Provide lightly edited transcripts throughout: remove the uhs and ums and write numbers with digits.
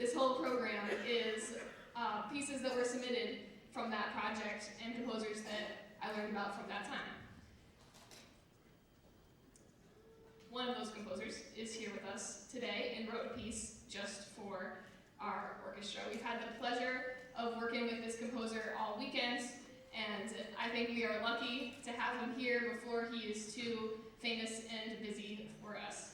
this whole program is pieces that were submitted from that project and composers that I learned about from that time. One of those composers is here with us today and wrote a piece just for our orchestra. We've had the pleasure of working with this composer all weekend, and I think we are lucky to have him here before he is too famous and busy for us.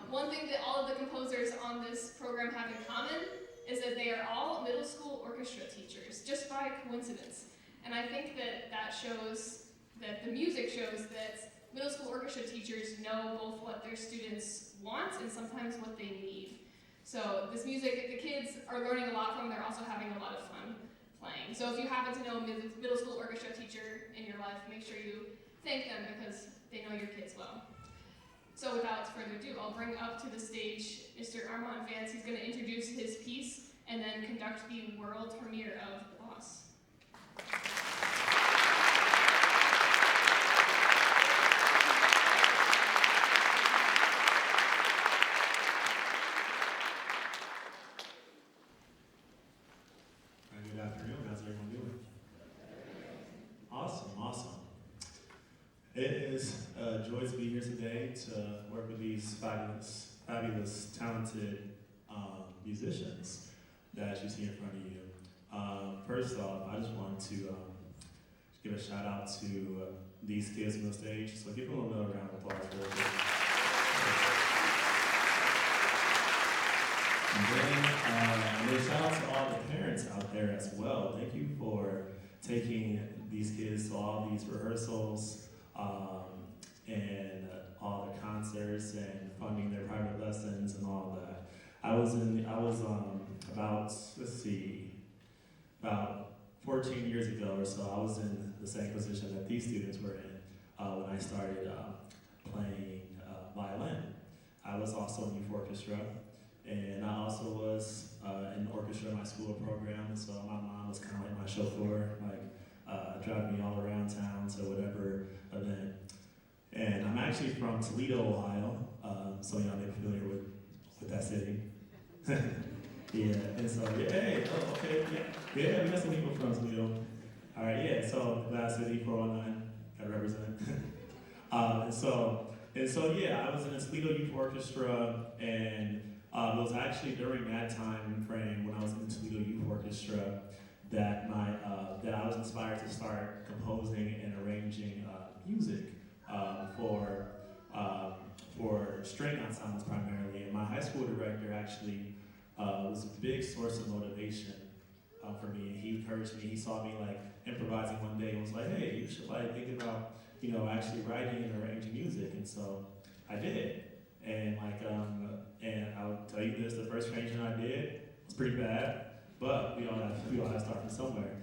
One thing that all of the composers on this program have in common is that they are all middle school orchestra teachers, just by coincidence. And I think that that shows, that the music shows that middle school orchestra teachers know both what their students want and sometimes what they need. So this music, the kids are learning a lot from, they're also having a lot of fun playing. So if you happen to know a middle school orchestra teacher in your life, make sure you thank them because they know your kids well. So without further ado, I'll bring up to the stage Mr. Armond Vance. He's going to introduce his piece and then conduct the world premiere of Boss. Good afternoon. How's everyone doing? Awesome, awesome. It is a joy to be here today to work with these fabulous, talented musicians that you see in front of you. First off, I just want to give a shout out to these kids on the stage. So give them another round of applause for them. And then shout out to all the parents out there as well. Thank you for taking these kids to all these rehearsals and all the concerts and funding their private lessons and all that. I was about 14 years ago or so, I was in the same position that these students were in when I started playing violin. I was also in youth orchestra, and I also was in the orchestra in my school program, so my mom was kind of like my chauffeur, driving me all around town to whatever event. And I'm actually from Toledo, Ohio, so y'all may be familiar with that city. Yeah, and so, yeah, hey, oh, okay, yeah, we got some people from Toledo. All right, yeah, so Glass City, 419, gotta represent. And so, yeah, I was in the Toledo Youth Orchestra, and it was actually during that time frame when I was in the Toledo Youth Orchestra that that I was inspired to start composing and arranging music for string ensembles primarily. And my high school director actually was a big source of motivation for me. He encouraged me. He saw me improvising one day and was like, "Hey, you should think about actually writing and arranging music." And so I did. And and I'll tell you this: the first arrangement I did was pretty bad, but we all have to start from somewhere.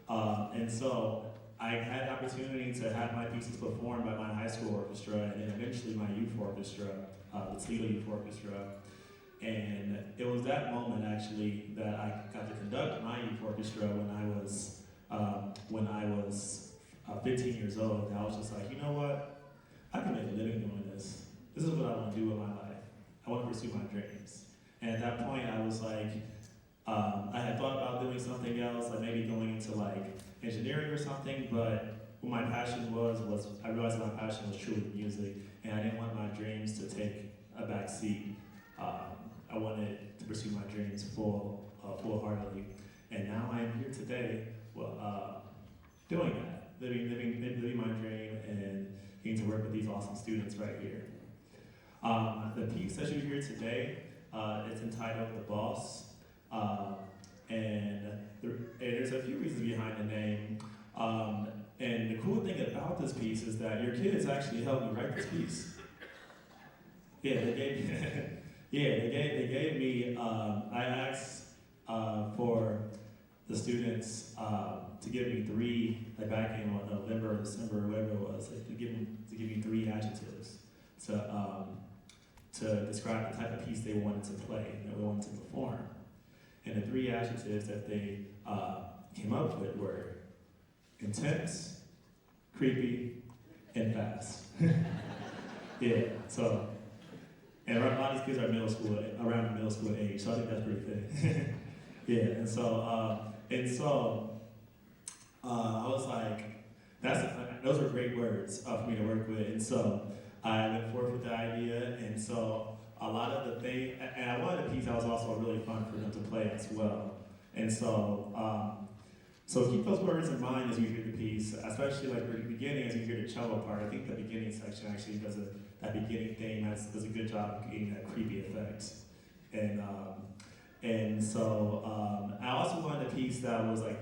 And so I had the opportunity to have my pieces performed by my high school orchestra and then eventually my youth orchestra, the Leeuw Youth Orchestra. And it was that moment actually that I got to conduct my youth orchestra when I was 15 years old. And I was just like, you know what? I can make a living doing this. This is what I want to do with my life. I want to pursue my dreams. And at that point, I was like, I had thought about doing something else, maybe going into engineering or something, but what my passion was I realized that my passion was truly music, and I didn't want my dreams to take a back seat. I wanted to pursue my dreams full-heartedly, and now I am here today, doing that, living my dream, and getting to work with these awesome students right here. The piece that you hear today, it's entitled "The Boss." And there's a few reasons behind the name. And the cool thing about this piece is that your kids actually helped me write this piece. Yeah, they gave me, I asked for the students to give me three, back in November or December, or whatever it was, to give me three adjectives to describe the type of piece they wanted to play, that they wanted to perform. And the three adjectives that they came up with were intense, creepy, and fast. Yeah, so, And a lot of these kids are around middle school age, so I think that's pretty big. Yeah, and so I was like, those are great words for me to work with, and so I went forth with the idea, and so a lot of the thing, and I wanted a piece that was also really fun for them to play as well, and so keep those words in mind as you hear the piece, especially like at the beginning as you hear the cello part. I think the beginning section actually that beginning thing does a good job of getting that creepy effect, and so I also wanted a piece that was like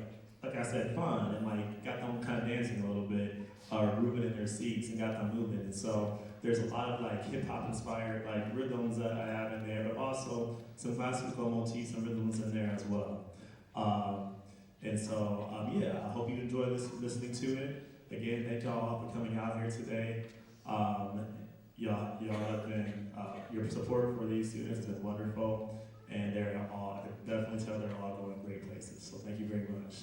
I said, fun, and like got them kind of dancing a little bit, or moving in their seats, and got them moving. And so there's a lot of like hip hop inspired like rhythms that I have in there, but also some classical motifs and rhythms in there as well. Yeah, I hope you enjoy listening to it. Again, thank y'all all for coming out here today. Y'all have been your support for these students has been wonderful, and I can definitely tell they're all going great places. So thank you very much.